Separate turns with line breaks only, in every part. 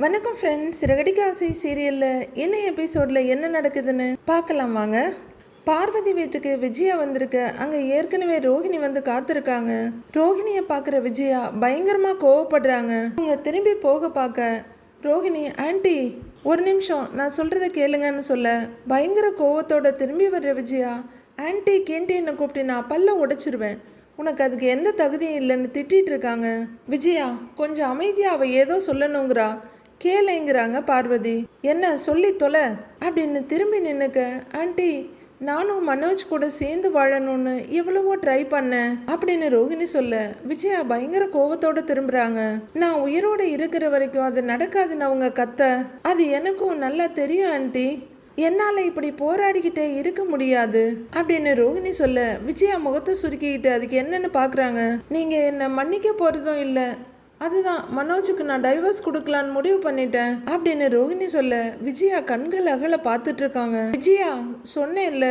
வணக்கம் ஃப்ரெண்ட்ஸ். சிறகடிக்க ஆசை சீரியலில் என்ன எபிசோடில் என்ன நடக்குதுன்னு பார்க்கலாம் வாங்க. பார்வதி வீட்டுக்கு விஜயா வந்திருக்கு. அங்கே ஏற்கனவே ரோஹிணி வந்து காத்திருக்காங்க. ரோஹிணியை பார்க்குற விஜயா பயங்கரமாக கோவப்படுறாங்க. அவங்க திரும்பி போக பார்க்க ரோஹிணி, ஆண்டி ஒரு நிமிஷம் நான் சொல்கிறத கேளுங்கன்னு சொல்ல பயங்கர கோவத்தோட திரும்பி வர்ற விஜயா, ஆண்டி கேண்டின்னு கூப்பிட்டு நான் பல்ல உடைச்சிருவேன், உனக்கு அதுக்கு எந்த தகுதியும் இல்லைன்னு திட்டிகிட்டு இருக்காங்க. விஜயா கொஞ்சம் அமைதியாக அவள் ஏதோ சொல்லணுங்கிறா, கேளுங்கிறாங்க பார்வதி. என்ன சொல்லி தொலை அப்படின்னு திரும்பி நின்னுக்க, ஆண்டி நானும் மனோஜ் கூட சேர்ந்து வாழணும்னு எவ்வளவோ ட்ரை பண்ணேன் அப்படின்னு ரோஹிணி சொல்ல விஜயா பயங்கர கோவத்தோட திரும்புறாங்க. நான் உயிரோட இருக்கிற வரைக்கும் அது நடக்காதுன்னு அவங்க கத்த அது எனக்கும் நல்லா தெரியும் ஆண்டி, என்னால் இப்படி போராடிக்கிட்டே இருக்க முடியாது அப்படின்னு ரோஹிணி சொல்ல விஜயா முகத்தை சுருக்கிக்கிட்டு அதுக்கு என்னன்னு பார்க்குறாங்க. நீங்கள் என்னை மன்னிக்க போகிறதும் இல்லை, அதுதான் மனோஜுக்கு நான் டைவர்ஸ் கொடுக்கலான்னு முடிவு பண்ணிட்டேன் அப்படின்னு ரோஹிணி சொல்ல விஜயா கண்கள் அகல பார்த்துட்டு இருக்காங்க. விஜயா சொன்னேன்ல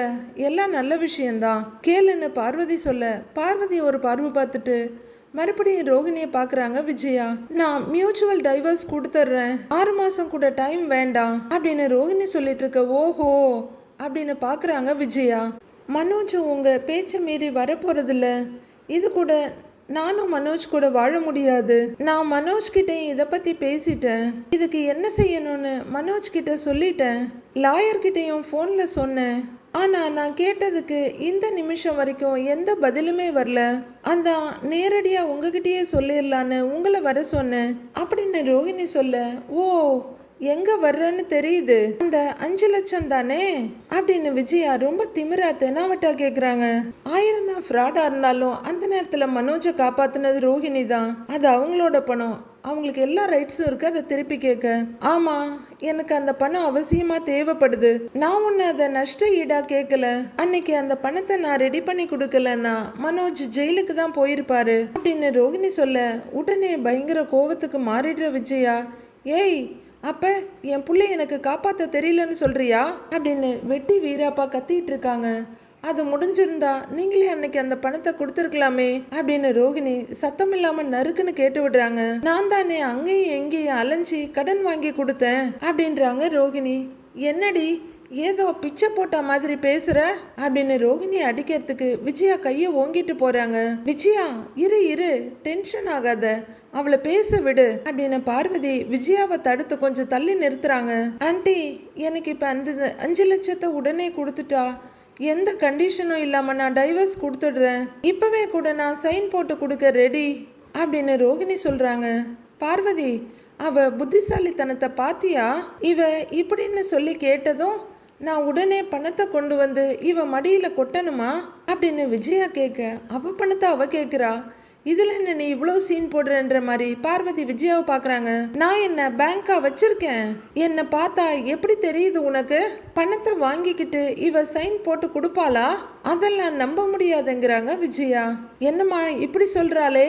எல்லாம் நல்ல விஷயம்தான் கேளுன்னு பார்வதி சொல்ல பார்வதி ஒரு பார்வை பார்த்துட்டு மறுபடியும் ரோஹிணியை பார்க்குறாங்க விஜயா. நான் மியூச்சுவல் டைவர்ஸ் கொடுத்துட்றேன், 6 மாதம் கூட டைம் வேண்டாம் அப்படின்னு ரோஹிணி சொல்லிட்டு இருக்க. ஓஹோ அப்படின்னு பார்க்குறாங்க விஜயா. மனோஜும் உங்கள் பேச்சை மீறி வரப்போகிறதில்ல, இது கூட நானும் மனோஜ் கூட வாழ முடியாது. நான் மனோஜ் கிட்ட இதை பற்றி பேசிட்டேன், இதுக்கு என்ன செய்யணும்னு மனோஜ் கிட்ட சொல்லிட்டேன், லாயர்கிட்டையும் ஃபோனில் சொன்னேன். ஆனால் நான் கேட்டதுக்கு இந்த நிமிஷம் வரைக்கும் எந்த பதிலுமே வரல, அதான் நேரடியாக உங்ககிட்டயே சொல்லிடலான்னு உங்களை வர சொன்னேன் அப்படின்னு ரோஹிணி சொல்ல, ஓ எங்க வர்றன்னு தெரியுது, அந்த 5 லட்சம் தானே அப்படின்னு விஜயா ரொம்ப திமிரா தெனாவட்டா கேக்குறாங்க. 1000 தான் ஃப்ராடா இருந்தாலும் அந்த நேரத்துல மனோஜை காப்பாத்தினது ரோஹிணி தான், அது அவங்களோட பணம், அவங்களுக்கு எல்லா ரைட்ஸும் இருக்கு அதை திருப்பி கேட்க. ஆமா எனக்கு அந்த பணம் அவசியமா தேவைப்படுது, நான் ஒன்னு அதை நஷ்ட ஈடா கேட்கல, அன்னைக்கு அந்த பணத்தை நான் ரெடி பண்ணி கொடுக்கலன்னா மனோஜ் ஜெயிலுக்கு தான் போயிருப்பாரு அப்படின்னு ரோஹிணி சொல்ல உடனே பயங்கர கோவத்துக்கு மாறிடுற விஜயா, ஏய் அப்ப என் பிள்ளை எனக்கு காப்பாற்ற தெரியலன்னு சொல்றியா அப்படின்னு வெட்டி வீராப்பா கத்திட்டு இருக்காங்க. அது முடிஞ்சிருந்தா நீங்களே அன்னைக்கு அந்த பணத்தை கொடுத்துருக்கலாமே அப்படின்னு ரோஹிணி சத்தம் இல்லாம நறுக்குன்னு கேட்டு விடுறாங்க. நான் தானே அங்கேயும் எங்கேயும் அலைஞ்சி கடன் வாங்கி கொடுத்தேன் அப்படின்றாங்க ரோஹிணி. என்னடி ஏதோ பிச்சை போட்ட மாதிரி பேசுற அப்படின்னு ரோஹிணி அடிக்கிறதுக்கு விஜயா கையை ஓங்கிட்டு போறாங்க. விஜயா இரு இரு டென்ஷன் ஆகாத, அவளை பேச விடு அப்படின்னு பார்வதி விஜயாவை தடுத்து கொஞ்சம் தள்ளி நிறுத்துறாங்க. ஆண்டி எனக்கு இப்போ அந்த 5 லட்சத்தை உடனே கொடுத்துட்டா எந்த கண்டிஷனும் இல்லாமல் நான் டைவர்ஸ் கொடுத்துடுறேன், இப்போவே கூட நான் சைன் போட்டு கொடுக்க ரெடி அப்படின்னு ரோஹிணி சொல்கிறாங்க. பார்வதி அவ புத்திசாலித்தனத்தை பாத்தியா, இவ இப்படின்னு சொல்லி கேட்டதும் நான் உடனே பணத்தை கொண்டு வந்து இவ மடியில் கொட்டணுமா அப்படின்னு விஜயா கேட்க அவ பணத்தை அவ கேட்குறா, இதுல என்ன நீ இவ்வளோ சீன் போடுறன்ற மாதிரி பார்வதி விஜயாவை பார்க்குறாங்க. நான் என்ன பேங்கா வச்சிருக்கேன், என்னை பார்த்தா எப்படி தெரியுது உனக்கு, பணத்தை வாங்கிக்கிட்டு இவ சைன் போட்டு கொடுப்பாளா, அதெல்லாம் நம்ப முடியாதுங்கிறாங்க விஜயா. என்னம்மா இப்படி சொல்றாளே,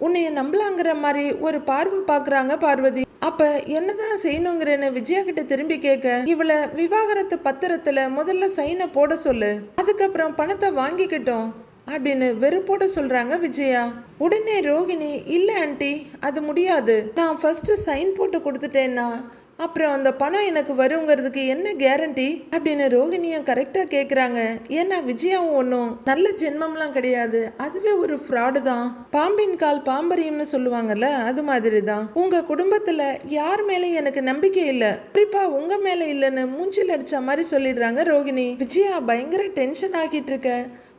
உன்னைய நம்பலாங்கிற மாதிரி ஒரு பார்வை பார்க்குறாங்க பார்வதி. அப்ப என்னதான் செய்யணுங்கிறன்னு விஜயா கிட்ட திரும்பி கேட்க, இவளை விவாகரத்து பத்திரத்துல முதல்ல சைனை போட சொல்லு, அதுக்கப்புறம் பணத்தை வாங்கிக்கிட்டோம் அப்படின்னு வெறுப்போட சொல்றாங்க விஜயா. உடனே ரோஹிணி, இல்ல ஆண்டி அது முடியாது, நான் ஃபர்ஸ்ட் சைன் போட்டு கொடுத்துட்டேன்னா அப்புறம் அந்த பணம் எனக்கு வருங்கிறதுக்கு என்ன கேரண்டி அப்படின்னு ரோஹிணியும் கரெக்டா கேக்குறாங்க. ஏன்னா விஜயாவும் ஒன்றும் நல்ல ஜென்மம்லாம் கிடையாது, அதுவே ஒரு ஃப்ராடு தான், பாம்பின் கால் பாம்பரியும்னு சொல்லுவாங்கல்ல, அது மாதிரி தான். உங்க குடும்பத்துல யார் மேலேயும் எனக்கு நம்பிக்கை இல்லை, குறிப்பா உங்க மேல இல்லைன்னு மூஞ்சில் அடிச்ச மாதிரி சொல்லிடுறாங்க ரோஹிணி. விஜயா பயங்கர டென்ஷன் ஆகிட்டு இருக்க,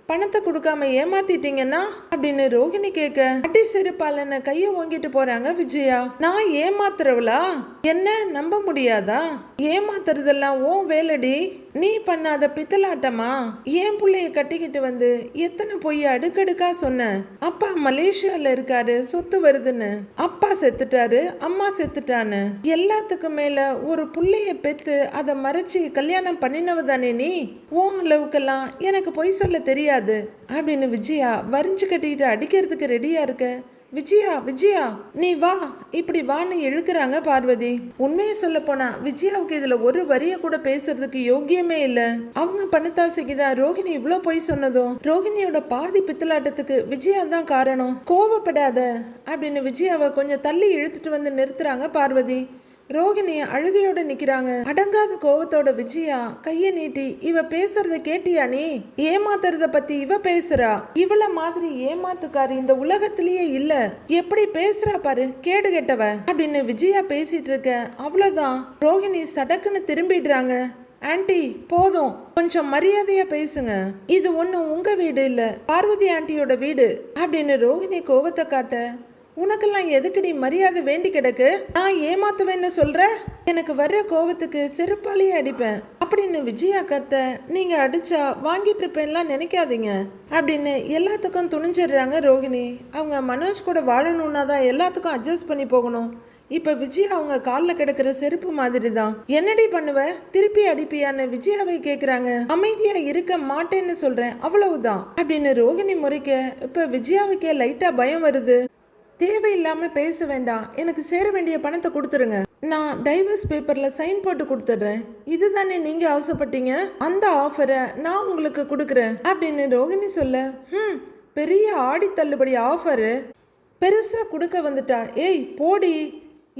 பணத்தை கொடுக்காம ஏமாத்திட்டீங்கன்னா அப்படின்னு ரோஹிணி கேட்க அடி செருப்பாலன்னு கையை ஓங்கிட்டு போறாங்க விஜயா. நான் ஏமாத்துறவளா, என்ன நம்ப முடியாதா, ஏமாத்துறதெல்லாம் ஓ வேலடி, நீ பண்ணாத பித்தலாட்டமா, ஏன் பிள்ளைய கட்டிக்கிட்டு வந்து எத்தனை பொய் அடுக்கடுக்கா சொன்ன, அப்பா மலேசியால இருக்காரு சொத்து வருதுன்னு, அப்பா செத்துட்டாரு அம்மா செத்துட்டான்னு, எல்லாத்துக்கும் மேல ஒரு பிள்ளைய பெத்து அதை மறைச்சி கல்யாணம் பண்ணினவ தானே நீ, ஓ அளவுக்கெல்லாம் எனக்கு பொய் சொல்ல தெரியாது அப்படின்னு விஜயா வரிஞ்சு கட்டிக்கிட்டு அடிக்கிறதுக்கு ரெடியா இருக்க. விஜயா விஜயா நீ வா, இப்படி வான்னு இழுக்கிறாங்க பார்வதி. உண்மையை சொல்ல போனா விஜயாவுக்கு இதுல ஒரு வரிய கூட பேசுறதுக்கு யோக்கியமே இல்ல. அவங்க பணத்தாசைக்குதான் ரோஹிணி இவ்வளவு பொய் சொன்னதும் ரோஹிணியோட பாதி பித்தலாட்டத்துக்கு விஜயா தான் காரணம். கோவப்படாத அப்படின்னு விஜயாவை கொஞ்சம் தள்ளி இழுத்துட்டு வந்து நிறுத்துறாங்க பார்வதி. ரோகிணி அழுகையோட நிக்கிறாங்க. அடங்காத கோவத்தோட விஜயா கைய நீட்டி, இவ பேசுறத கேட்டியா நீ? ஏமாத்துறத பத்தி இவ பேசுறா. இவள மாதிரி ஏமாத்துக்காரு இந்த உலகத்திலேயே இல்ல. எப்படி பேசுறா பாரு, கேடு கெட்டவ அப்படின்னு விஜயா பேசிட்டு இருக்க. அவ்வளவுதான், ரோகிணி சடக்குன்னு திரும்பிடுறாங்க. ஆன்ட்டி போதும், கொஞ்சம் மரியாதையா பேசுங்க. இது ஒன்றும் உங்க வீடு இல்ல, பார்வதி ஆண்டியோட வீடு அப்படின்னு ரோகிணி கோவத்தை காட்ட, உனக்கெல்லாம் எதுக்குடி மரியாதை வேண்டி கிடக்கு? நான் ஏமாத்துவேன்னு சொல்ற? எனக்கு வர்ற கோவத்துக்கு செருப்பாலேயே அடிப்பேன் அப்படின்னு விஜயா கத்த. நீங்க அடிச்சா வாங்கிட்டு இருப்பேன்லாம் நினைக்காதீங்க அப்படின்னு எல்லாத்துக்கும் துணிஞ்சிடுறாங்க ரோகிணி. அவங்க மனோஜ் கூட வாழணும்னா தான் எல்லாத்துக்கும் அட்ஜஸ்ட் பண்ணி போகணும். இப்ப விஜயா அவங்க காலில் கிடக்கிற செருப்பு மாதிரி தான். என்னடி பண்ணுவ, திருப்பி அடிப்பியான்னு விஜயாவை கேக்குறாங்க. அமைதியா இருக்க மாட்டேன்னு சொல்றேன், அவ்வளவுதான் அப்படின்னு ரோகிணி முறைக்க. இப்ப விஜயாவுக்கே லைட்டா பயம் வருது. தேவையில்லாம பேச வேண்டாம், எனக்கு சேர வேண்டிய பணத்தை கொடுத்துருங்க. நான் டைவர்ஸ் பேப்பர்ல சைன் போட்டு கொடுத்துட்றேன். இதுதானே நீங்க ஆசைப்பட்டீங்க, அந்த ஆஃபரை நான் உங்களுக்கு கொடுக்குறேன் அப்படின்னு ரோகிணி சொல்ல, பெரிய ஆடி தள்ளுபடி ஆஃபரு பெருசா கொடுக்க வந்துட்டா. ஏய் போடி,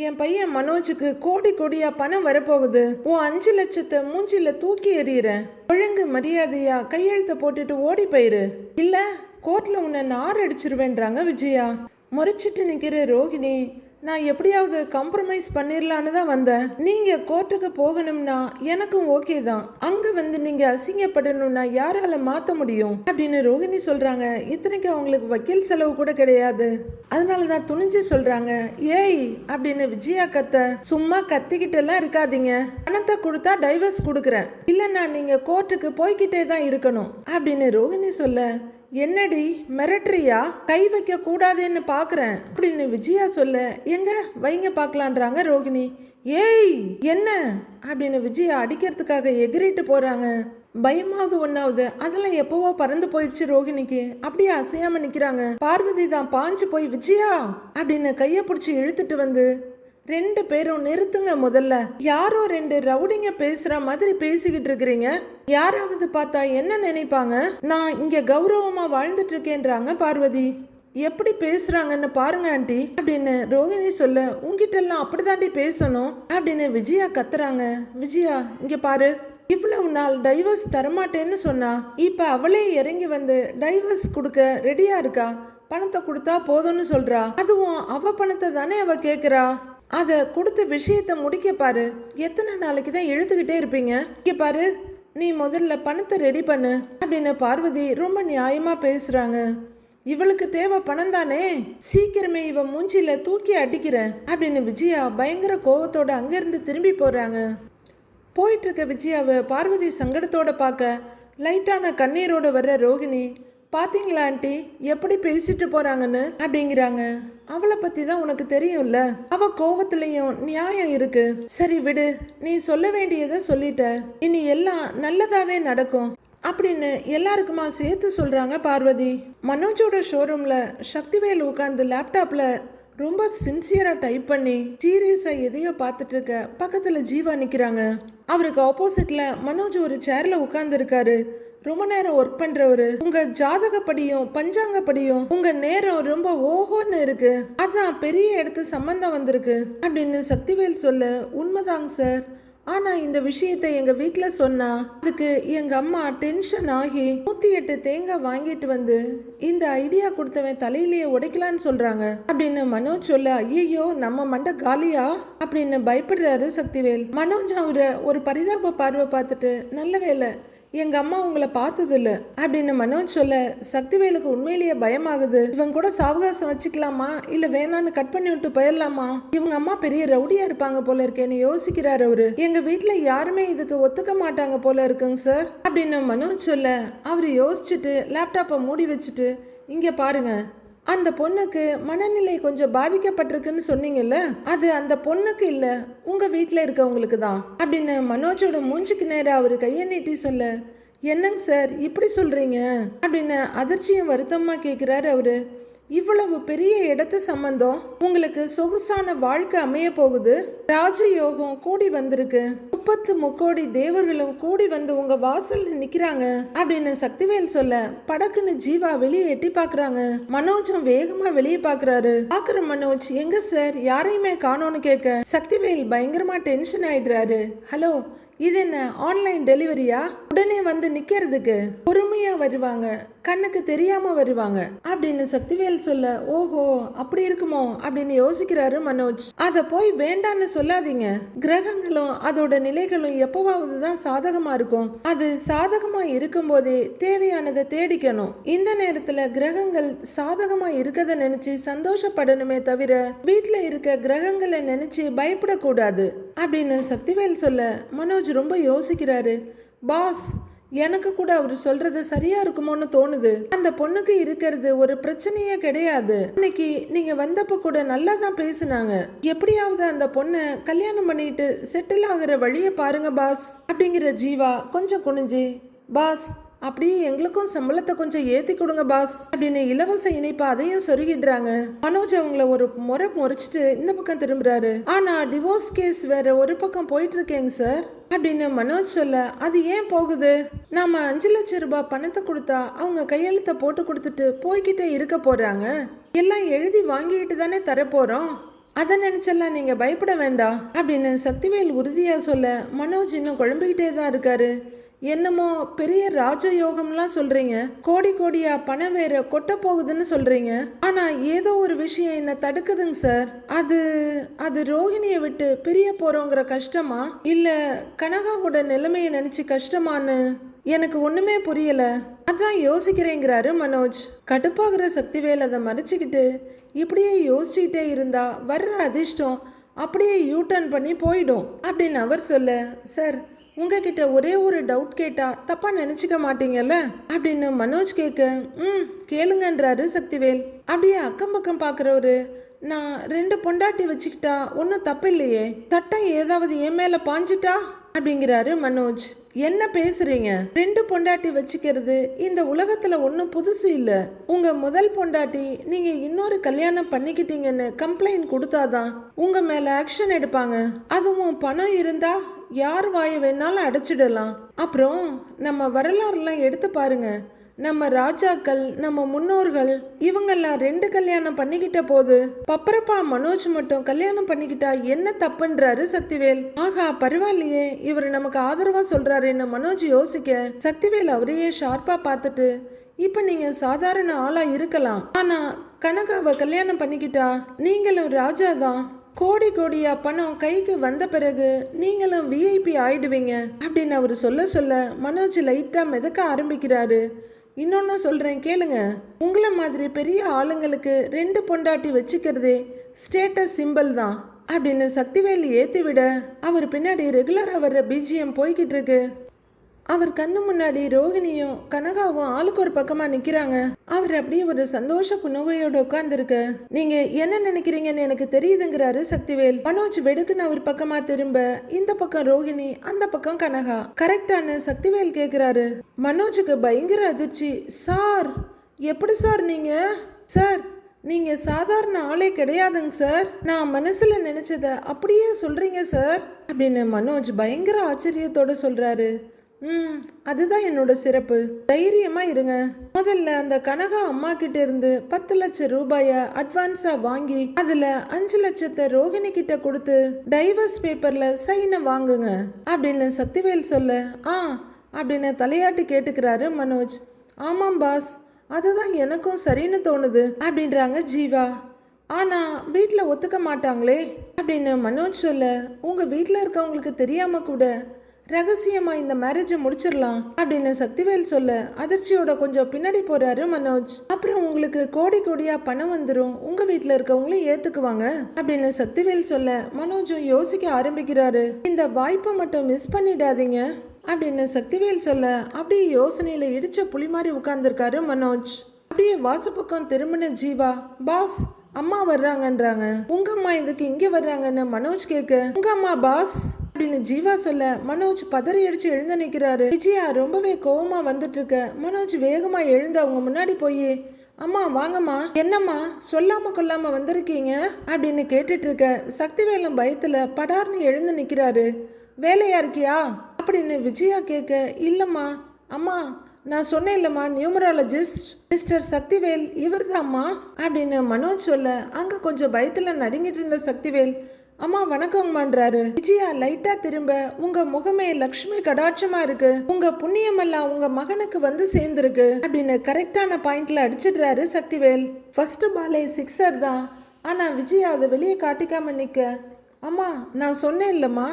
என் பையன் மனோஜுக்கு கோடி கோடியா பணம் வரப்போகுது. உன் 5 லட்சத்தை மூஞ்சில தூக்கி எறிகிறேன். ஒழுங்கு மரியாதையா கையெழுத்த போட்டுட்டு ஓடி போயிரு, இல்ல கோர்ட்ல உன்னை நார் அடிச்சிருவேன்றாங்க விஜயா. முறைச்சிட்டு நிக்கிற ரோகிணி, நான் எப்படியாவது காம்ப்ரமைஸ் பண்ணிடலான்னு தான் வந்தேன். நீங்க கோர்ட்டுக்கு போகணும்னா எனக்கும் ஓகே தான். அங்க வந்து நீங்க அசிங்கப்படணும்னா யாரால மாத்த முடியும் அப்படின்னு ரோகிணி சொல்றாங்க. இத்தனைக்கு அவங்களுக்கு வக்கீல் செலவு கூட கிடையாது, அதனாலதான் துணிஞ்சு சொல்றாங்க. ஏய் அப்படின்னு விஜயா கத்த. சும்மா கத்திக்கிட்டு எல்லாம் இருக்காதீங்க, பணத்தை கொடுத்தா டைவர்ஸ் கொடுக்குறேன், இல்லைன்னா நீங்க கோர்ட்டுக்கு போய்கிட்டே தான் இருக்கணும் அப்படின்னு ரோகிணி சொல்ல. என்னடி மிரட்டுறியா? கை வைக்க கூடாதுன்னு பாக்குறேன் அப்படின்னு விஜயா சொல்ல. எங்க வைங்க பாக்கலான்றாங்க ரோகிணி. ஏய் என்ன அப்படின்னு விஜயா அடிக்கிறதுக்காக எகிரிட்டு போறாங்க. பயமாவது ஒன்னாவது அதெல்லாம் எப்பவோ பறந்து போயிடுச்சு ரோகிணிக்கு. அப்படியே அசையாம நிக்கிறாங்க. பார்வதி தான் பாஞ்சு போய் விஜயா அப்படின்னு கைய பிடிச்சி இழுத்துட்டு வந்து, 2 பேரும் நிறுத்துங்க முதல்ல. யாரோ 2 ரவுடிங்க பேசுற மாதிரி பேசிக்கிட்டு இருக்கிறீங்க. யாராவது பார்த்தா என்ன நினைப்பாங்க? நான் இங்க கௌரவமா வாழ்ந்துட்டு இருக்கேன்றாங்க பார்வதி. எப்படி பேசுறாங்கன்னு பாருங்க ஆண்டி அப்படின்னு ரோகிணி சொல்ல. உங்ககிட்ட எல்லாம் அப்படிதாண்டி பேசணும் அப்படின்னு விஜயா கத்துறாங்க. விஜயா இங்க பாரு, இவ்வளவு நாள் டைவர்ஸ் தரமாட்டேன்னு சொன்னா, இப்ப அவளே இறங்கி வந்து டைவர்ஸ் கொடுக்க ரெடியா இருக்கா. பணத்தை கொடுத்தா போதும்னு சொல்றா. அதுவும் அவ பணத்தை தானே அவ கேக்குறா. அதை கொடுத்த விஷயத்த முடிக்க பாரு. எத்தனை நாளைக்கு தான் இழுத்துக்கிட்டே இருப்பீங்க? இங்க பாரு, நீ முதல்ல பணத்தை ரெடி பண்ணு அப்படின்னு பார்வதி ரொம்ப நியாயமா பேசுறாங்க. இவளுக்கு தேவை பணம் தானே, சீக்கிரமே இவ மூஞ்சில தூக்கி அடிக்கிறேன் அப்படின்னு விஜயா பயங்கர கோவத்தோட அங்கிருந்து திரும்பி போறாங்க. போயிட்டு இருக்க விஜயாவை பார்வதி சங்கடத்தோட பார்க்க லைட்டான கண்ணீரோட வர்ற ரோகிணி, பாத்தீங்களா ஆண்டி எப்படி பேசிட்டு போறாங்கன்னு அப்படிங்கிறாங்க. அவளை பத்தி தான் உனக்கு தெரியும்ல, அவ கோவத்திலையும் நியாயம் இருக்கு. சரி விடு, நீ சொல்ல வேண்டியதை சொல்லிட்ட, இனி எல்லாம் நல்லதாவே நடக்கும் அப்படின்னு எல்லாருக்குமா சேர்த்து சொல்றாங்க பார்வதி. மனோஜோட ஷோரூம்ல சக்திவேல் உட்காந்து லேப்டாப்ல ரொம்ப சின்சியரா டைப் பண்ணி சீரியஸா எதையோ பார்த்துட்டு இருக்க. பக்கத்துல ஜீவா நிக்கிறாங்க. அவருக்கு ஆப்போசிட்ல மனோஜ் ஒரு சேர்ல உட்கார்ந்து இருக்காரு. ரொம்ப நேரம் ஒர்க் பண்றவரு. உங்க ஜாதகப்படியும் பஞ்சாங்கப்படியும் உங்க நேரம் ரொம்ப ஓஹோன்னு இருக்கு, அதான் பெரிய இடத்து சம்பந்தம் வந்திருக்கு அப்படின்னு சக்திவேல் சொல்ல. உண்மைதாங்க சார், ஆனா இந்த விஷயத்தை எங்க வீட்டுல சொன்னா அதுக்கு எங்க அம்மா டென்ஷன் ஆகி 108 தேங்காய் வாங்கிட்டு வந்து இந்த ஐடியா கொடுத்தவன் தலையிலேயே உடைக்கலான்னு சொல்றாங்க அப்படின்னு மனோஜ் சொல்ல. ஐயோ நம்ம மண்டை காலியா அப்படின்னு பயப்படுறாரு சக்திவேல். மனோஜ் அவரை ஒரு பரிதாப பார்வை பார்த்துட்டு, நல்ல வேலை எங்க அம்மா உங்களை பார்த்தது இல்ல அப்படின்னு மனோஜ் சொல்ல. சக்திவேலுக்கு உண்மையிலேயே பயமாகுது. இவங்க கூட சாவகாசம் வச்சுக்கலாமா இல்ல வேணான்னு கட் பண்ணி விட்டு போயிடலாமா? இவங்க அம்மா பெரிய ரவுடியா இருப்பாங்க போல இருக்கேன்னு யோசிக்கிறாரு அவரு. எங்க வீட்டுல யாருமே இதுக்கு ஒத்துக்க மாட்டாங்க போல இருக்குங்க சார் அப்படின்னு மனோஜ் சொல்ல. அவரு யோசிச்சுட்டு லேப்டாப்பை மூடி வச்சுட்டு, இங்க பாருங்க, அந்த பொண்ணுக்கு மனநிலை கொஞ்சம் பாதிக்கப்பட்டிருக்குன்னு சொன்னீங்கல்ல, அது அந்த பொண்ணுக்கு இல்ல உங்க வீட்டுல இருக்கவங்களுக்கு தான் அப்படின்னு மனோஜோட மூஞ்சுக்கு நேரம் அவரு கையை நீட்டி சொல்ல. என்னங்க சார் இப்படி சொல்றீங்க அப்படின்னு அதிர்ச்சியும் வருத்தமா கேட்கிறாரு அவரு. இவ்வளவு பெரிய இடத்து சம்பந்தம், உங்களுக்கு சொகுசான வாழ்க்கை அமைய போகுது, ராஜயோகம் கூடி வந்திருக்கு, 30 தேவர்களும் கூடி வந்து உங்க வாசல்ல நிக்கிறாங்க அப்படின்னு சக்திவேல் சொல்ல படக்குன்னு ஜீவா வெளியே எட்டி பாக்குறாங்க. மனோஜும் வேகமா வெளியே பாக்குறாரு. பாக்குற மனோஜ் எங்க சார் யாரையுமே காணோன்னு கேட்க சக்திவேல் பயங்கரமா டென்ஷன் ஆயிடுறாரு. ஹலோ, இது என்ன ஆன்லைன் டெலிவரியா? உடனே வந்து நிக்கிறதுக்கு பொறுமையா வருவாங்க, கண்ணுக்கு தெரியாம வருவாங்க அப்படின்னு சக்திவேல் சொல்ல ஓஹோ அப்படி இருக்குமோ அப்படின்னு யோசிக்கிறாரு மனோஜ். அத போய் வேண்டான்னு சொல்லாதீங்க. கிரகங்களும் அதோட நிலைகளும் எப்பவாவது தான் சாதகமா இருக்கும். அது சாதகமா இருக்கும் போதே தேவையானதை தேடிக்கணும். இந்த நேரத்துல கிரகங்கள் சாதகமா இருக்கத நினைச்சு சந்தோஷப்படணுமே தவிர வீட்டுல இருக்க கிரகங்களை நினைச்சு பயப்படக்கூடாது அப்படின்னு சக்திவேல் சொல்ல மனோஜ் ரொம்ப யோசிக்கிறாரு. பாஸ், எனக்கு கூட அவர் சொல்றது சரியா இருக்குமோன்னு தோணுது. அந்த பொண்ணுக்கு இருக்கிறது ஒரு பிரச்சனையே கிடையாது. இன்னைக்கு நீங்க வந்தப்ப கூட நல்லா தான் பேசினாங்க. எப்படியாவது அந்த பொண்ணை கல்யாணம் பண்ணிட்டு செட்டில் ஆகுற வழியை பாருங்க பாஸ் அப்படிங்கிற ஜீவா கொஞ்சம் குனிஞ்சு, பாஸ் அப்படியே எங்களுக்கும் சம்பளத்தை கொஞ்சம் ஏத்தி கொடுங்க பாஸ் அப்படின்னு இலவச இணைப்பு அதையும் சொருகிடுறாங்க. மனோஜ் அவங்கள ஒரு முறை முறைச்சிட்டு இந்த பக்கம் திரும்புறாரு. ஆனா டிவோர்ஸ் கேஸ் வேற ஒரு பக்கம் போயிட்டு இருக்கேங்க சார் அப்படின்னு மனோஜ் சொல்ல அது ஏன் போகுது? நாம 5 லட்சம் ரூபாய் பணத்தை கொடுத்தா அவங்க கையெழுத்த போட்டு கொடுத்துட்டு போய்கிட்டே இருக்க போறாங்க. எல்லாம் எழுதி வாங்கிட்டு தானே தரப்போறோம். அதை நினைச்செல்லாம் நீங்க பயப்பட வேண்டாம் அப்படின்னு சக்திவேல் உறுதியா சொல்ல மனோஜ் இன்னும் குழம்பிக்கிட்டே தான் இருக்காரு. என்னமோ பெரிய ராஜயோகம்லாம் சொல்றீங்க, கோடி கோடியா பணம் வேற கொட்ட போகுதுன்னு சொல்றீங்க. ஆனா ஏதோ ஒரு விஷயம் என்ன தடுக்குதுங்க சார். அது ரோகிணியை விட்டு பிரிய போறோங்கிற கஷ்டமா இல்ல கனகாவோட நிலைமையை நினைச்சு கஷ்டமான்னு எனக்கு ஒண்ணுமே புரியல. அதான் யோசிக்கிறேங்கிறாரு மனோஜ். கடுப்பாகிற சக்திவேல் அதை மறைச்சிக்கிட்டு இப்படியே யோசிச்சுக்கிட்டே இருந்தா வர்ற அதிர்ஷ்டம் அப்படியே யூட்டர்ன் பண்ணி போயிடும் அப்படின்னு அவர் சொல்ல, சார் உங்ககிட்ட ஒரே ஒரு டவுட் கேட்டா தப்பா நினைச்சுக்க மாட்டீங்கல்ல அப்படின்னு மனோஜ் கேட்க கேளுங்கன்றாரு சக்திவேல். அப்படியே அக்கம் பக்கம் பாக்குறவரு, நான் 2 பொண்டாட்டி வச்சுக்கிட்டா ஒன்றும் தப்பு இல்லையே, சட்டம் ஏதாவது என் மேல பாஞ்சிட்டா அப்படிங்கிறாரு மனோஜ். என்ன பேசுறீங்க? 2 பொண்டாட்டி வச்சுக்கிறது இந்த உலகத்துல ஒன்றும் புதுசு இல்ல. உங்க முதல் பொண்டாட்டி நீங்க இன்னொரு கல்யாணம் பண்ணிக்கிட்டீங்கன்னு கம்ப்ளைண்ட் கொடுத்தாதான் உங்க மேல ஆக்ஷன் எடுப்பாங்க. அதுவும் பணம் இருந்தா யார் வாய வேணாலும் அடைச்சிடலாம். அப்புறம் நம்ம வரலாறுலாம் எடுத்து பாருங்க. நம்ம ராஜாக்கள், நம்ம முன்னோர்கள் இவங்கெல்லாம் 2 கல்யாணம் பண்ணிக்கிட்ட போது பப்பரப்பா மனோஜ் மட்டும் கல்யாணம் பண்ணிக்கிட்டா என்ன தப்புன்றாரு சக்திவேல். ஆகா பரவாயில்லையே, இவர் நமக்கு ஆதரவா சொல்றாருன்னு மனோஜ் யோசிக்க சக்திவேல் அவரையே ஷார்ப்பா பார்த்துட்டு, இப்ப நீங்க சாதாரண ஆளா இருக்கலாம், ஆனா கனகாவை கல்யாணம் பண்ணிக்கிட்டா நீங்களும் ராஜாதான். கோடி கோடியா பணம் கைக்கு வந்த பிறகு நீங்களும் விஐபி ஆயிடுவீங்க அப்படின்னு அவர் சொல்ல மனோஜ் லைட்டா மிதக்க ஆரம்பிக்கிறாரு. இன்னொன்னு சொல்றேன் கேளுங்க. உங்களை மாதிரி பெரிய ஆளுங்களுக்கு 2 பொண்டாட்டி வச்சுக்கிறதே ஸ்டேட்டஸ் சிம்பிள் தான் அப்படின்னு சக்திவேல் ஏத்தி விட அவர் பின்னாடி ரெகுலரா வர்ற பிஜிஎம் போய்கிட்டு இருக்கு. அவர் கண்ணு முன்னாடி ரோகிணியும் கனகாவும் ஆளுக்கு ஒரு பக்கமா நிக்கிறாங்க. அவர் அப்படியே ஒரு சந்தோஷ புன்னகையோட உட்கார்ந்துருக்கு. நீங்க என்ன நினைக்கிறீங்கன்னு எனக்கு தெரியுதுங்கிறாரு சக்திவேல். மனோஜ் வெடுக்குன்னு அவர் பக்கமா திரும்ப இந்த பக்கம் ரோகிணி, அந்த பக்கம் கனகா. கரெக்டான சக்திவேல் கேக்குறாரு. மனோஜுக்கு பயங்கர அதிர்ச்சி. சார் எப்படி சார் நீங்க? சார் நீங்க சாதாரண ஆளே கிடையாதுங்க சார். நான் மனசுல நினைச்சத அப்படியே சொல்றீங்க சார் அப்படின்னு மனோஜ் பயங்கர ஆச்சரியத்தோட சொல்றாரு. அதுதான் என்னோட சிறப்பு. தைரியமா இருங்க. முதல்ல அந்த கனகா அம்மா கிட்ட இருந்து 10 லட்சம் ரூபாய அட்வான்ஸா வாங்கி அதுல 5 லட்சத்தை ரோகிணி கிட்ட கொடுத்து டைவர்ஸ் பேப்பர்ல சைனை வாங்குங்க அப்படின்னு சக்திவேல் சொல்ல அப்படின்னு தலையாட்டி கேட்டுக்கிறாரு மனோஜ். ஆமாம் பாஸ், அதுதான் எனக்கும் சரின்னு தோணுது அப்படின்றாங்க ஜீவா. ஆனா வீட்டுல ஒத்துக்க மாட்டாங்களே அப்படின்னு மனோஜ் சொல்ல, உங்க வீட்டுல இருக்கவங்களுக்கு தெரியாம கூட ரகசியமா இந்த மேரேஜை முடிச்சிடலாம் அப்படின்னு சக்திவேல் சொல்ல அதிர்ச்சியோட கொஞ்சம் பின்னாடி போறாரு மனோஜ். அப்புறம் உங்களுக்கு கோடி கோடியா பணம் வந்துடும், உங்க வீட்டுல இருக்கவங்களே ஏத்துக்குவாங்க அப்படின்னு சக்திவேல் சொல்ல மனோஜும் யோசிக்க ஆரம்பிக்கிறாரு. இந்த வாய்ப்பை மட்டும் மிஸ் பண்ணிடாதீங்க அப்படின்னு சக்திவேல் சொல்ல அப்படியே யோசனையில இடிச்ச புலி மாதிரி உட்கார்ந்துருக்காரு மனோஜ். அப்படியே வாசப்பக்கம் திரும்பின ஜீவா, பாஸ் அம்மா வர்றாங்கன்றாங்க. உங்க அம்மா இதுக்கு இங்க வர்றாங்கன்னு மனோஜ் கேட்க, உங்க அம்மா பாஸ் அப்படின்னு ஜீவா சொல்ல மனோஜ் பதறி அடிச்சு எழுந்து நிற்கிறாரு. விஜயா ரொம்பவே கோவமா வந்துட்டு இருக்க மனோஜ் வேகமா எழுந்து அவங்க முன்னாடி போய், அம்மா வாங்கம்மா, என்னம்மா சொல்லாம கொல்லாம வந்திருக்கீங்க அப்படின்னு கேட்டுட்டு இருக்க சக்திவேலும் பயத்துல படார்னு எழுந்து நிக்கிறாரு. வேலையா இருக்கியா அப்படின்னு விஜயா கேட்க, இல்லைம்மா. அம்மா, நான் சொன்னேன் இல்லைம்மா, நியூமராலஜிஸ்ட் மிஸ்டர் சக்திவேல் இவர் தான்ம்மா அப்படின்னு மனோஜ் சொல்ல, அங்கே கொஞ்சம் பயத்தில் நடுங்கிட்டு இருந்த சக்திவேல், அம்மா வணக்கங்கம்மான்றாரு. விஜயா லைட்டா திரும்ப, உங்க முகமே லக்ஷ்மி கடாட்சமா இருக்கு, உங்க புண்ணியமெல்லாம் உங்க மகனுக்கு வந்து சேர்ந்துருக்கு அப்படின்னு கரெக்டான பாயிண்ட்ல அடிச்சிடுறாரு சக்திவேல். ஃபர்ஸ்ட் பாலே சிக்ஸர் தான். ஆனா விஜயா அதை வெளியே காட்டிக்காம நிக்க, அம்மா நான் சொன்னேன் இல்லம்மா,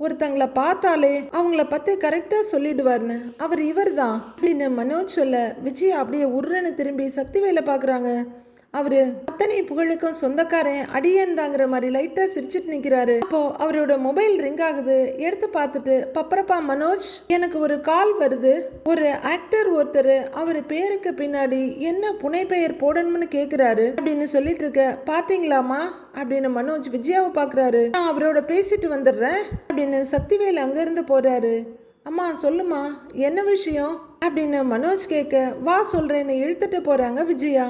ஒருத்தங்களை பார்த்தாலே அவங்கள பத்தி கரெக்டா சொல்லிடுவார்னு, அவர் இவர் தான் அப்படின்னு மனோஜ் சொல்ல, விஜயா அப்படியே உருன்னு திரும்பி சக்திவேலை பாக்குறாங்க. அவரு அத்தனை புகழுக்கும் சொந்தக்காரன் அடியன் தாங்கிற மாதிரி லைட்டா சிரிச்சிட்டு நிக்கிறாரு. அப்போ அவரோட மொபைல் ரிங் ஆகுது. எடுத்து பார்த்துட்டு, பப்பரப்பா மனோஜ், எனக்கு ஒரு கால் வருது, ஒரு ஆக்டர் ஒருத்தர் அவர் பேருக்கு பின்னாடி என்ன புனை பெயர் போடணும்னு கேக்குறாரு அப்படின்னு சொல்லிட்டு இருக்க, பாத்தீங்களாமா அப்படின்னு மனோஜ் விஜயாவை பாக்குறாரு. நான் அவரோட பேசிட்டு வந்துடுறேன் அப்படின்னு சக்திவேல் அங்கிருந்து போறாரு. அம்மா சொல்லுமா, என்ன விஷயம் அப்படின்னு மனோஜ் கேட்க, வா சொல்றேன்னு இழுத்துட்டு போறாங்க விஜயா.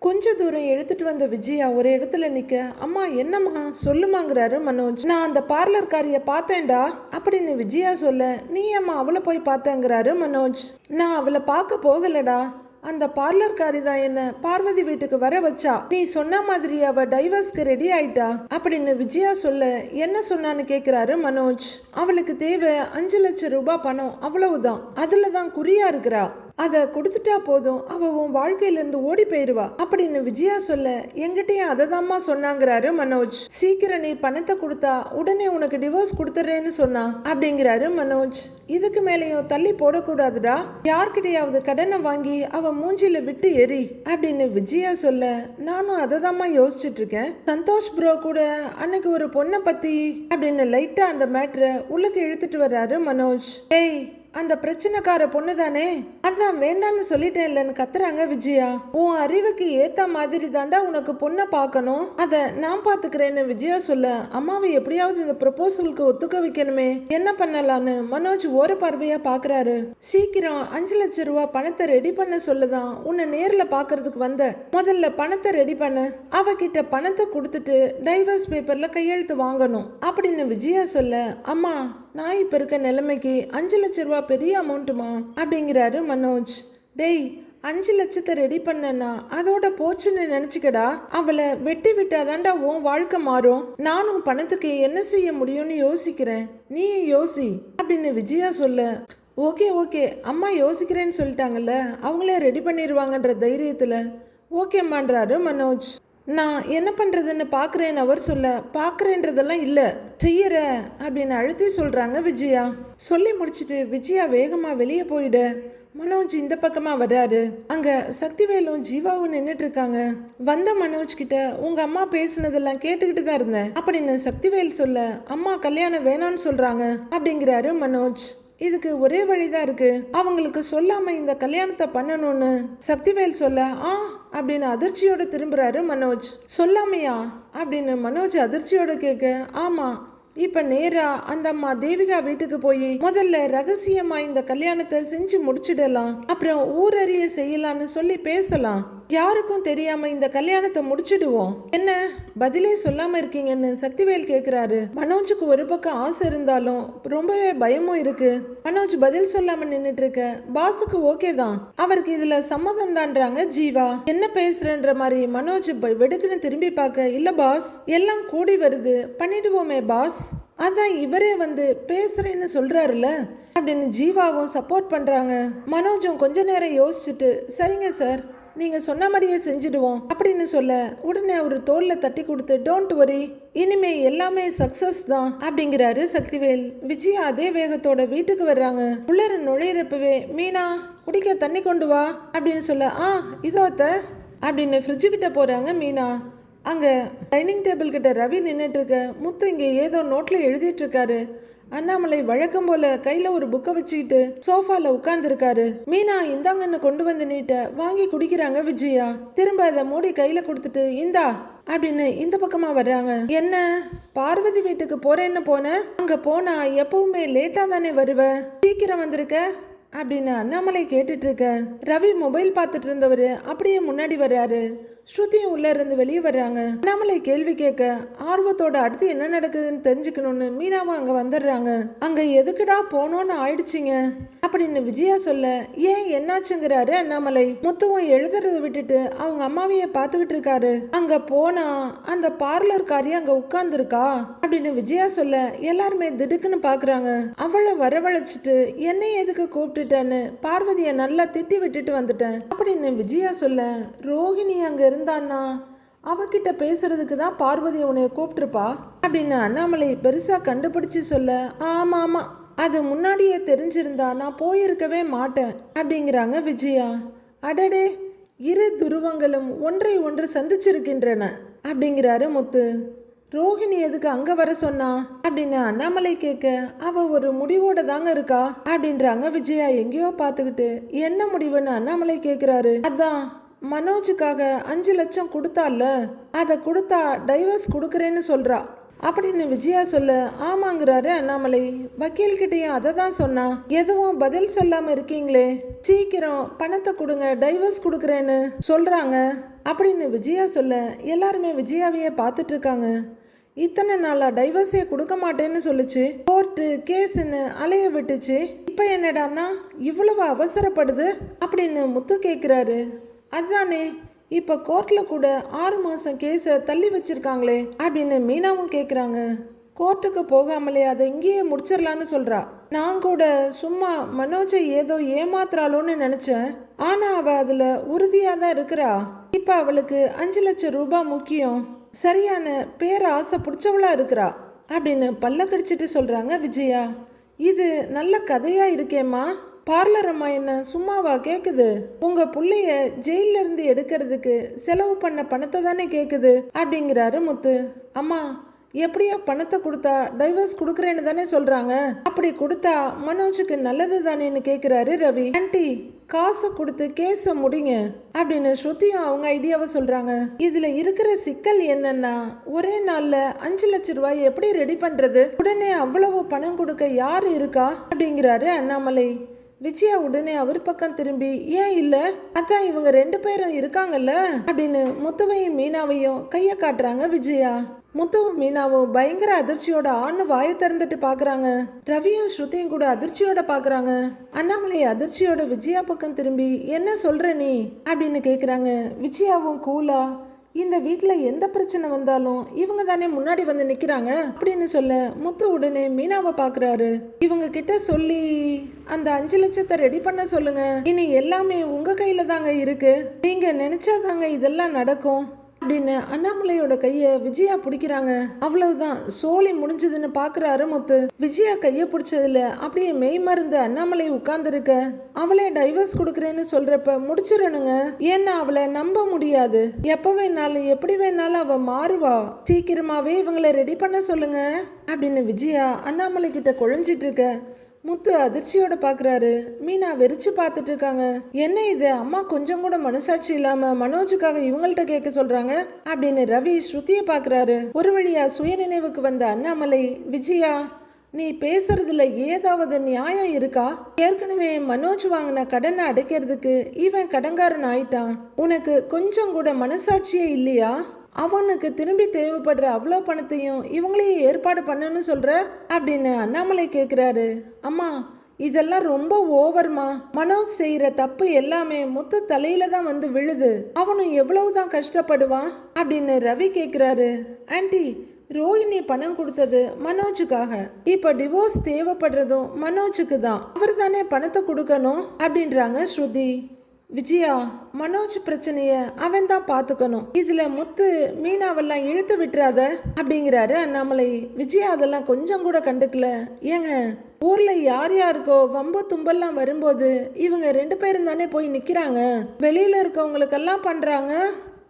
கொஞ்ச தூரம் எடுத்துட்டு வந்த விஜயா ஒரு இடத்துல நிக்க, அம்மா என்னம்மா சொல்லுமாங்கிறாரு மனோஜ். நான் அந்த பார்லர்காரிய பார்த்தேன்டா அப்படின்னு விஜயா சொல்ல, நீ அம்மா அவளை போய் பார்த்தேங்கிறாரு மனோஜ். நான் அவளை பார்க்க போகலடா, அந்த பார்லர்காரி தான் என்ன பார்வதி வீட்டுக்கு வர வச்சா, நீ சொன்ன மாதிரி அவ டைவர்ஸ்க்கு ரெடி ஆயிட்டா அப்படின்னு விஜயா சொல்ல, என்ன சொன்னான்னு கேக்குறாரு மனோஜ். அவளுக்கு தேவை 5 லட்சம் ரூபாய் பணம், அவ்வளவுதான், அதுலதான் குறியா இருக்கிறா, அதை கொடுத்துட்டா போதும், அவ உன் வாழ்க்கையிலிருந்து ஓடி போயிருவா அப்படின்னு விஜயா சொல்ல, எங்கிட்டயும் அதை தான்மா சொன்னாங்கிறாரு மனோஜ். சீக்கிரம் நீ பணத்தை கொடுத்தா உடனே உனக்கு டிவோர்ஸ் கொடுத்துறேன்னு சொன்னா அப்படிங்கிறாரு மனோஜ். இதுக்கு மேலேயும் தள்ளி போடக்கூடாதுடா, யார்கிட்டயாவது கடனை வாங்கி அவ மூஞ்சில விட்டு எரி அப்படின்னு விஜயா சொல்ல, நானும் அதை தான்மா யோசிச்சுட்டு இருக்கேன். சந்தோஷ் ப்ரோ கூட அன்னைக்கு ஒரு பொண்ணை பத்தி அப்படின்னு லைட்டா அந்த மேட்ரை உள்ளுக்கு இழுத்துட்டு வர்றாரு மனோஜ். ஏய், அந்த பிரச்சனைக்கார பொண்ணு தானே, அதான் வேண்டான்னு சொல்லிட்டேன் இல்லைன்னு கத்துறாங்க விஜயா. உன் அறிவுக்கு ஏத்த மாதிரி தாண்டா உனக்கு பொண்ணை பார்க்கணும், அதை நான் பாத்துக்கிறேன்னு விஜயா சொல்ல, அம்மாவை எப்படியாவது இந்த ப்ரொபோசலுக்கு ஒத்துக்க வைக்கணுமே, என்ன பண்ணலான்னு மனோஜ் ஓர பார்வையா பாக்குறாரு. சீக்கிரம் 5 லட்சம் ரூபாய் பணத்தை ரெடி பண்ண சொல்லுதான் உன்னை நேர்ல பாக்குறதுக்கு வந்த, முதல்ல பணத்தை ரெடி பண்ணு, அவகிட்ட பணத்தை கொடுத்துட்டு டைவர்ஸ் பேப்பர்ல கையெழுத்து வாங்கணும் அப்படின்னு விஜயா சொல்ல, அம்மா நான் இப்ப இருக்க நிலைமைக்கு 5 லட்சம் ரூபாய் பெரிய அமௌண்ட்டுமா அப்படிங்கிறாரு மனோஜ். டேய், 5 லட்சத்தை ரெடி பண்ணனா அதோட போச்சுன்னு நினைச்சுக்கடா, அவளை வெட்டி விட்டாதாண்டா உன் வாழ்க்கை மாறும், நானும் பணத்துக்கு என்ன செய்ய முடியும்னு யோசிக்கிறேன், நீயும் யோசி அப்படின்னு விஜயா சொல்ல, ஓகே ஓகே அம்மா யோசிக்கிறேன்னு சொல்லிட்டாங்கல்ல, அவங்களே ரெடி பண்ணிடுவாங்கன்ற தைரியத்துல ஓகேம்மான்றாரு மனோஜ். நான் என்ன பண்றதுன்னு பாக்குறேன்னு அவர் சொல்ல, பாக்குறேன்றதெல்லாம் இல்ல செய்யற அப்படின்னு அழுத்தி சொல்றாங்க விஜயா. சொல்லி முடிச்சிட்டு விஜயா வேகமா வெளியே போயிட, மனோஜ் இந்த பக்கமா வர்றாரு. அங்க சக்திவேலும் ஜீவாவும் நின்றுட்டு இருக்காங்க. வந்த மனோஜ் கிட்ட, உங்க அம்மா பேசுனதெல்லாம் கேட்டுக்கிட்டு தான் இருந்தேன் அப்படின்னு சக்திவேல் சொல்ல, அம்மா கல்யாணம் வேணான்னு சொல்றாங்க அப்படிங்கிறாரு மனோஜ். இதுக்கு ஒரே வழிதான் இருக்கு, அவங்களுக்கு சொல்லாம இந்த கல்யாணத்தை பண்ணணும்னு சக்திவேல் சொல்ல, அப்படின்னு அதிர்ச்சியோட திரும்புறாரு மனோஜ். சொல்லாமையா அப்படின்னு மனோஜ் அதிர்ச்சியோட கேட்க, ஆமா, இப்ப நேரா அந்த அம்மா தேவிகா வீட்டுக்கு போய் முதல்ல ரகசியமா இந்த கல்யாணத்தை செஞ்சு முடிச்சிடலாம், அப்புறம் ஊரறிய செய்யலாம்னு சொல்லி பேசலாம், யாருக்கும் தெரியாம இந்த கல்யாணத்தை முடிச்சிடுவோம், என்ன பதிலே சொல்லாம இருக்கீங்கன்னு சக்திவேல் கேக்குறாரு. மனோஜுக்கு ஒரு பக்கம் ஆசை இருந்தாலும் ரொம்பவே பயமும் இருக்கு. மனோஜ் பதில் சொல்லாம நின்னுட்டு இருக்க, பாஸுக்கு ஓகே தான், அவருக்கு இதுல சம்மதம் தான்றாங்க ஜீவா. என்ன பேசுறன்ற மாதிரி மனோஜ் வெடுக்குன்னு திரும்பி பார்க்க, இல்ல பாஸ், எல்லாம் கூடி வருது, பண்ணிடுவோமே பாஸ், அதான் இவரே வந்து பேசுறேன்னு சொல்றாருல அப்படின்னு ஜீவாவும் சப்போர்ட் பண்றாங்க. மனோஜும் கொஞ்ச நேரம் யோசிச்சுட்டு, சரிங்க சார், நீங்க சொன்ன மாதிரியே செஞ்சிடுவோம் அப்படின்னு சொல்ல, உடனே அவர் தோல்ல தட்டி கொடுத்து, டோன்ட் வரி, இனிமே எல்லாமே சக்சஸ் தான் அப்படிங்கிறாரு சக்திவேல். விஜயா அதே வேகத்தோட வீட்டுக்கு வர்றாங்க. உள்ளர நுழையிறப்பவே, மீனா குடிக்க தண்ணி கொண்டு வா அப்படின்னு சொல்ல, இதோ அத்த அப்படின்னு ஃப்ரிட்ஜு கிட்ட போறாங்க மீனா. அங்க டைனிங் டேபிள் கிட்ட ரவி நின்றுட்டு இருக்க, முத்து இங்க ஏதோ நோட்ல எழுதிட்டு இருக்காரு. அண்ணாமலை வழக்கம் போல கையில ஒரு புக்கை வச்சுக்கிட்டு சோஃபால உட்கார்ந்து இருக்காரு. மீனா இந்தாங்கன்னு கொண்டு வந்து நீட்ட வாங்கி குடிக்கிறாங்க விஜயா. திரும்ப அதை மூடி கையில கொடுத்துட்டு, இந்தா அப்படின்னு இந்த பக்கமா வர்றாங்க. என்ன பார்வதி வீட்டுக்கு போறேன்னு போன, அங்க போனா எப்பவுமே லேட்டா தானே வருவ, சீக்கிரம் வந்திருக்க அப்படின்னு அண்ணாமலை கேட்டுட்டு இருக்க. ரவி மொபைல் பார்த்துட்டு இருந்தவரு அப்படியே முன்னாடி வர்றாரு. ஸ்ருதியும் உள்ள இருந்து வெளியே வர்றாங்க. அண்ணாமலை கேள்வி கேட்க ஆர்வத்தோட அடுத்து என்ன நடக்குதுன்னு தெரிஞ்சுக்கணும்னு மீனாவும் அங்க வந்துடுறாங்க. அங்க எதுக்குடா போனோன்னு ஆயிடுச்சிங்க அப்படின்னு விஜயா சொல்ல, ஏன் என்னாச்சுங்கிறாரு அண்ணாமலை. முத்துவும் எழுதுறத விட்டுட்டு அவங்க அம்மாவைய பாத்துக்கிட்டு இருக்காரு. அங்க போனா அந்த பார்லர்காரி அங்க உட்கார்ந்து இருக்கா அப்படின்னு விஜயா சொல்ல, எல்லாருமே திடுக்குன்னு பாக்குறாங்க. அவளை வரவழைச்சிட்டு என்னை எதுக்கு கூப்பிட்டுட்டேன்னு பார்வதிய நல்லா திட்டி விட்டுட்டு வந்துட்டேன் அப்படின்னு விஜயா சொல்ல, ரோகிணி அங்க இருந்தான்னா அவகிட்ட பேசுறதுக்கு தான் பார்வதி உன்னைய கூப்பிட்டுருப்பா அப்படின்னு அண்ணாமலை பெருசா கண்டுபிடிச்சு சொல்ல, ஆமா ஆமா அது முன்னாடியே தெரிஞ்சிருந்தா நான் போயிருக்கவே மாட்டேன் அப்படிங்கிறாங்க விஜயா. அடடே, இரு துருவங்களும் ஒன்றை ஒன்று சந்திச்சிருக்கின்றன அப்படிங்கிறாரு முத்து. ரோஹிணி எதுக்கு அங்க வர சொன்னா அப்படின்னு அண்ணாமலை கேட்க, அவ ஒரு முடிவோட தாங்க இருக்கா அப்படின்றாங்க விஜயா. எங்கேயோ பார்த்துக்கிட்டு என்ன முடிவுன்னு அண்ணாமலை கேட்கிறாரு. அதான் மனோஜுக்காக 5 லட்சம் கொடுத்தால, அதை கொடுத்தா டைவர்ஸ் கொடுக்குறேன்னு சொல்றா அப்படின்னு விஜயா சொல்ல, ஆமாங்கிறாரு அண்ணாமலை. வக்கீல்கிட்டையும் அதை தான் சொன்னா. எதுவும் பதில் சொல்லாம இருக்கீங்களே, சீக்கிரம் பணத்தை கொடுங்க, டைவர்ஸ் கொடுக்குறேன்னு சொல்றாங்க அப்படின்னு விஜயா சொல்ல, எல்லாருமே விஜயாவையே பார்த்துட்டு இருக்காங்க. இத்தனை நாளா டைவர்ஸே கொடுக்க மாட்டேன்னு சொல்லுச்சு, கோர்ட்டு கேஸுன்னு அலைய விட்டுச்சு, இப்போ என்னடான்னா இவ்வளவு அவசரப்படுது அப்படின்னு முத்து கேட்குறாரு. அதுதானே, இப்போ கோர்ட்டில் கூட 6 மாதம் கேஸை தள்ளி வச்சிருக்காங்களே அப்படின்னு மீனாவும் கேட்குறாங்க. கோர்ட்டுக்கு போகாமலே அதை இங்கேயே முடிச்சிடலான்னு சொல்கிறா. நான் கூட சும்மா மனோஜை ஏதோ ஏமாத்துறாளோன்னு நினச்சேன். ஆனால் அவள் அதில் உறுதியாக தான் இருக்கிறா. இப்போ அவளுக்கு 5 லட்சம் ரூபாய் முக்கியம், சரியான பேர ஆசை பிடிச்சவளா இருக்கிறா அப்படின்னு பல்ல கடிச்சிட்டு சொல்கிறாங்க விஜயா. இது நல்ல கதையாக இருக்கேம்மா. பார்லர் அம்மா என்ன சும்மாவா கேக்குது? உங்க புள்ளைய ஜெயில இருந்து எடுக்கிறதுக்கு செலவு பண்ண பணத்தை தானே கேக்குது அப்படிங்கிறாரு முத்து. அம்மா, எப்படியோ பணத்தை கொடுத்தா டைவர்ஸ் கொடுக்குறேன்னு தானே சொல்றாங்க, அப்படி கொடுத்தா மனோஜுக்கு நல்லது தானேன்னு கேட்குறாரு ரவி. ஆன்ட்டி, காசை கொடுத்து கேஸை முடிங்க அப்படின்னு ஸ்ருதியும் அவங்க ஐடியாவை சொல்றாங்க. இதுல இருக்கிற சிக்கல் என்னன்னா, ஒரே நாள்ல 5 லட்சம் ரூபாய் எப்படி ரெடி பண்றது? உடனே அவ்வளவு பணம் கொடுக்க யாரு இருக்கா அப்படிங்கிறாரு அண்ணாமலை. விஜயா உடனே அவர் பக்கம் திரும்பி, ஏன் இல்ல, அதான் இவங்க 2 பேரும் இருக்காங்கல்ல அப்படின்னு முத்துவையும் மீனாவையும் கைய காட்டுறாங்க விஜயா. முத்துவும் மீனாவும் பயங்கர அதிர்ச்சியோட ஆண் வாயை திறந்துட்டு பாக்குறாங்க. ரவியும் ஸ்ருதியும் கூட அதிர்ச்சியோட பாக்குறாங்க. அண்ணாமலை அதிர்ச்சியோட விஜயா பக்கம் திரும்பி, என்ன சொல்ற நீ அப்படின்னு கேக்குறாங்க. விஜயாவும் கூலா, இந்த வீட்டில் எந்த பிரச்சனை வந்தாலும் இவங்க தானே முன்னாடி வந்து நிற்கிறாங்க அப்படின்னு சொல்ல, முத்து உடனே மீனாவை பார்க்குறாரு. இவங்க கிட்ட சொல்லி அந்த 5 லட்சத்தை ரெடி பண்ண சொல்லுங்க, இனி எல்லாமே உங்க கையில தாங்க இருக்கு, நீங்க நினைச்சாதாங்க இதெல்லாம் நடக்கும் அப்படின்னு அண்ணாமலையோட கைய விஜயா பிடிக்கிறாங்க. அவ்வளவுதான், சோழி முடிஞ்சதுன்னு பாக்குறாரு முத்து. விஜயா கைய பிடிச்சதுல அப்படியே மெய் மருந்து அண்ணாமலை உட்கார்ந்து இருக்க, அவளே டைவர்ஸ் கொடுக்குறேன்னு சொல்றப்ப முடிச்சிடணுங்க, ஏன்னா அவளை நம்ப முடியாது, எப்ப வேணாலும் எப்படி வேணாலும் அவ மாறுவா, சீக்கிரமாவே இவங்களை ரெடி பண்ண சொல்லுங்க அப்படின்னு விஜயா அண்ணாமலை கிட்ட குழஞ்சிட்டு இருக்க. முத்து அதிர்ச்சியோட பாக்குறாரு. மீனா வெறிச்சு பார்த்துட்டு இருக்காங்க. என்ன இது, அம்மா கொஞ்சம் கூட மனசாட்சி இல்லாம மனோஜுக்காக இவங்கள்ட்ட கேட்க சொல்றாங்க அப்படின்னு ரவி ஸ்ருதியை பாக்குறாரு. ஒரு வழியா சுய நினைவுக்கு வந்த அண்ணாமலை, விஜயா, நீ பேசுறதுல ஏதாவது நியாயம் இருக்கா? ஏற்கனவே மனோஜ் வாங்கின கடனை அடைக்கிறதுக்கு இவன் கடன்காரன் ஆயிட்டான், உனக்கு கொஞ்சம் கூட மனசாட்சியே இல்லையா? அவனுக்கு திரும்பி தேவைப்படுற அவ்வளோ பணத்தையும் இவங்களையே ஏற்பாடு பண்ணணும்னு சொல்ற அப்படின்னு அண்ணாமலை கேட்குறாரு. அம்மா, இதெல்லாம் ரொம்ப ஓவர்மா. மனோஜ் செய்யற தப்பு எல்லாமே முத்து தலையில தான் வந்து விழுது, அவனும் எவ்வளவுதான் கஷ்டப்படுவான் அப்படின்னு ரவி கேட்குறாரு. ஆன்ட்டி, ரோஹிணி பணம் கொடுத்தது மனோஜுக்காக, இப்ப டிவோர்ஸ் தேவைப்படுறதும் மனோஜுக்கு தான், அவர் தானே பணத்தை கொடுக்கணும் அப்படின்றாங்க ஸ்ருதி. விஜயா, மனோஜ் பிரச்சனைய அவன் தான் பாத்துக்கணும், இதுல முத்து மீனாவெல்லாம் இழுத்து விட்டுறாத அப்படிங்கிறாரு அண்ணாமலை. விஜயா அதெல்லாம் கொஞ்சம் கூட கண்டுக்கல. ஏங்க, ஊர்ல யார் யாருக்கோ வம்பு தும்பெல்லாம் வரும்போது இவங்க 2 பேரும் தானே போய் நிக்கிறாங்க, வெளியில இருக்கவங்களுக்கெல்லாம் பண்றாங்க,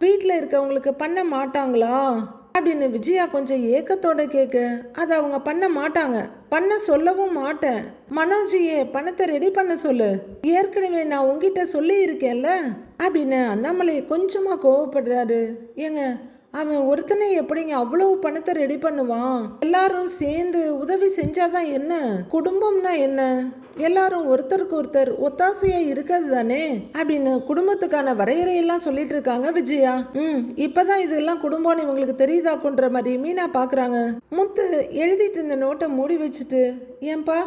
வீட்டுல இருக்கவங்களுக்கு பண்ண மாட்டாங்களா அப்படின்னு விஜயா கொஞ்சம் ஏக்கத்தோட கேட்க, அதை அவங்க பண்ண மாட்டாங்க, பண்ண சொல்லவும் மாட்டேன். மனோஜியே பணத்தை ரெடி பண்ண சொல்லு, ஏற்கனவே நான் உங்ககிட்ட சொல்லி இருக்கேன்ல அப்படின்னு அண்ணாமலை கொஞ்சமா கோவப்படுறாரு. ஏங்க, அவன் ஒருத்தனை எப்படிங்க அவ்வளவு பணத்தை ரெடி பண்ணுவான்? எல்லாரும் சேர்ந்து உதவி செஞ்சாதான் என்ன? குடும்பம்னா என்ன? எல்லாரும் ஒருத்தருக்கு ஒருத்தர் ஒத்தாசையா இருக்கிறது தானே அப்படின்னு குடும்பத்துக்கான வரையறையெல்லாம் சொல்லிட்டு இருக்காங்க விஜயா. இப்பதான் இதெல்லாம் குடும்பம்னு இவங்களுக்கு தெரியுதாக்குன்ற மாதிரி மீனா பாக்குறாங்க. முத்து எழுதிட்டு இருந்த நோட்டை மூடி வச்சுட்டு, ஏன்பா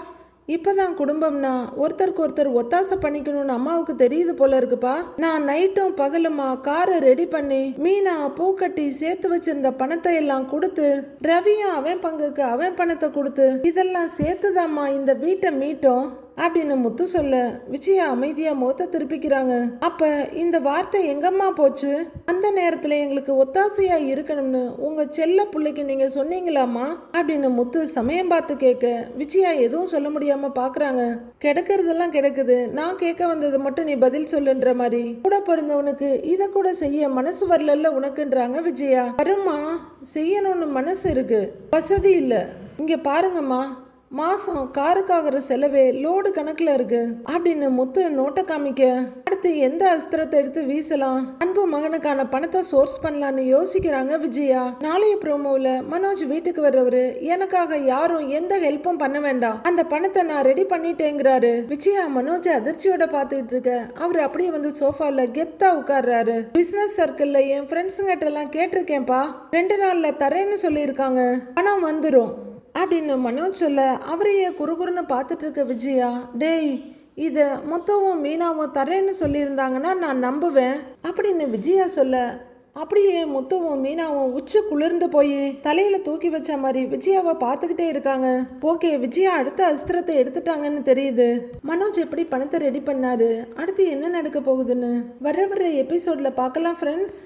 இப்பதான் குடும்பம்னா ஒருத்தருக்கு ஒருத்தர் ஒத்தாசை பண்ணிக்கணும்னு அம்மாவுக்கு தெரியுது போல இருக்குப்பா. நான் நைட்டும் பகலுமா காரை ரெடி பண்ணி மீனா பூ கட்டி சேர்த்து வச்சிருந்த பணத்தை எல்லாம் கொடுத்து, ரவியும் அவன் பங்குக்கு அவன் பணத்தை கொடுத்து, இதெல்லாம் சேர்த்துதாம்மா இந்த வீட்டை மீட்டோம் அப்படின்னு முத்து சொல்ல விஜயா அமைதியா முகத்தை திருப்பிக்கிறாங்க. அப்ப இந்த வார்த்தை எங்கம்மா போச்சு? அந்த நேரத்துல எங்களுக்கு ஒத்தாசையா இருக்கணும்னு உங்க செல்ல பிள்ளைக்கு நீங்க சொன்னீங்களாமா அப்படின்னு முத்து சமயம் பார்த்து கேட்க விஜயா எதுவும் சொல்ல முடியாம பாக்குறாங்க. கிடக்கிறதெல்லாம் கிடக்குது, நான் கேட்க வந்ததை மட்டும் நீ பதில் சொல்லுன்ற மாதிரி. கூட பிறந்தவனுக்கு இதை கூட செய்ய மனசு வரல உனக்குன்றாங்க விஜயா. வருமா, செய்யணும்னு மனசு இருக்கு, வசதி இல்ல. இங்க பாருங்கம்மா, மாசம் காருக்காகிற செலவே லோடு கணக்குல இருக்கு அப்படின்னு முத்து நோட்டை காமிக்க, அடுத்து எந்த அஸ்திரத்தை எடுத்து வீசலாம், அன்பு மகனுக்கான பணத்தை சோர்ஸ் பண்ணலான்னு யோசிக்கிறாங்க விஜயா. நாளைய ப்ரோமோல மனோஜ் வீட்டுக்கு வர்றவரு எனக்காக யாரும் எந்த ஹெல்ப்பும் பண்ண வேண்டாம், அந்த பணத்தை நான் ரெடி பண்ணிட்டேங்கிறாரு. விஜயா மனோஜ் அதிர்ச்சியோட பாத்துக்கிட்டு இருக்க அவரு அப்படியே வந்து சோஃபால கெத்தா உட்கார்றாரு. பிசினஸ் சர்க்கிள்ல என் ஃப்ரெண்ட்ஸுங்கிட்ட எல்லாம் கேட்டிருக்கேன்ப்பா, 2 நாள்ல தரேன்னு சொல்லியிருக்காங்க, பணம் வந்துடும் அப்படின்னு மனோஜ் சொல்ல அவரையே குறுகுறுன்னு பார்த்துட்டு இருக்க விஜயா, டேய் இதை முத்தவும் மீனாவும் தரேன்னு சொல்லியிருந்தாங்கன்னா நான் நம்புவேன் அப்படின்னு விஜயா சொல்ல, அப்படியே முத்துவும் மீனாவும் உச்சி குளிர்ந்து போய் தலையில தூக்கி வச்ச மாதிரி விஜயாவை பார்த்துக்கிட்டே இருக்காங்க. ஓகே, விஜயா அடுத்த அஸ்திரத்தை எடுத்துட்டாங்கன்னு தெரியுது. மனோஜ் எப்படி பணத்தை ரெடி பண்ணாரு, அடுத்து என்ன நடக்க போகுதுன்னு வர எபிசோட்ல பார்க்கலாம் ஃப்ரெண்ட்ஸ்.